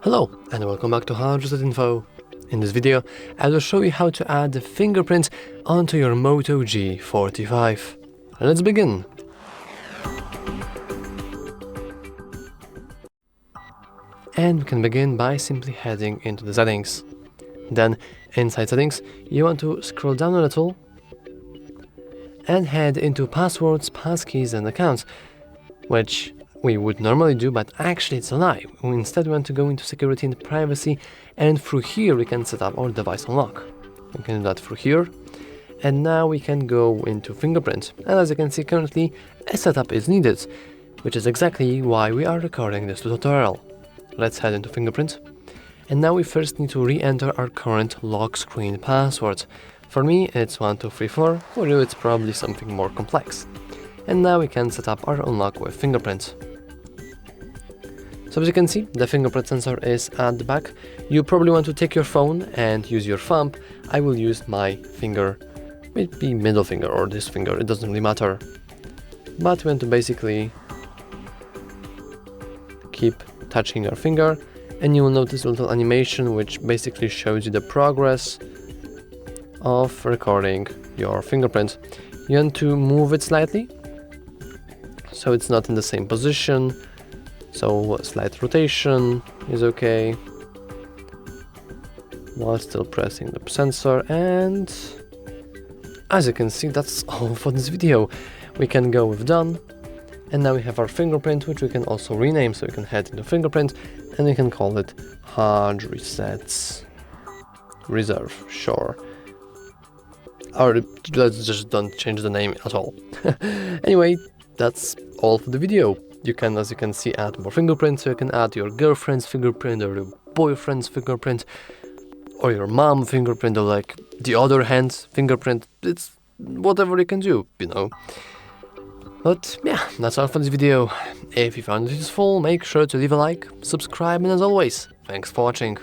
Hello and welcome back to HardReset.Info. In this video, I will show you how to add the fingerprint onto your Moto G45. Let's begin. And we can begin by simply heading into the settings. Then, inside settings, you want to scroll down a little and head into passwords, passkeys and accounts, which we would normally do, but actually it's a lie. We instead want to go into security and privacy, and through here we can set up our device unlock. We can do that through here, and now we can go into fingerprint. And as you can see, currently a setup is needed, which is exactly why we are recording this tutorial. Let's head into fingerprint, and now we first need to re-enter our current lock screen password. For me it's 1234, for you it's probably something more complex. And now we can set up our unlock with fingerprint. So as you can see, the fingerprint sensor is at the back. You probably want to take your phone and use your thumb. I will use my finger, maybe middle finger or this finger, it doesn't really matter. But we want to basically keep touching your finger, and you will notice a little animation which basically shows you the progress of recording your fingerprint. You want to move it slightly, so it's not in the same position. So a slight rotation is okay, while still pressing the sensor. And as you can see, that's all for this video. We can go with done, and now we have our fingerprint, which we can also rename. So we can head into fingerprint and we can call it Hard Resets Reserve, sure. Or let's just don't change the name at all. Anyway, that's all for the video. You can, as you can see, add more fingerprints. So you can add your girlfriend's fingerprint or your boyfriend's fingerprint or your mom fingerprint or like the other hand's fingerprint. It's whatever you can do, you know. But yeah, that's all for this video. If you found it useful, make sure to leave a like, subscribe, and as always, thanks for watching.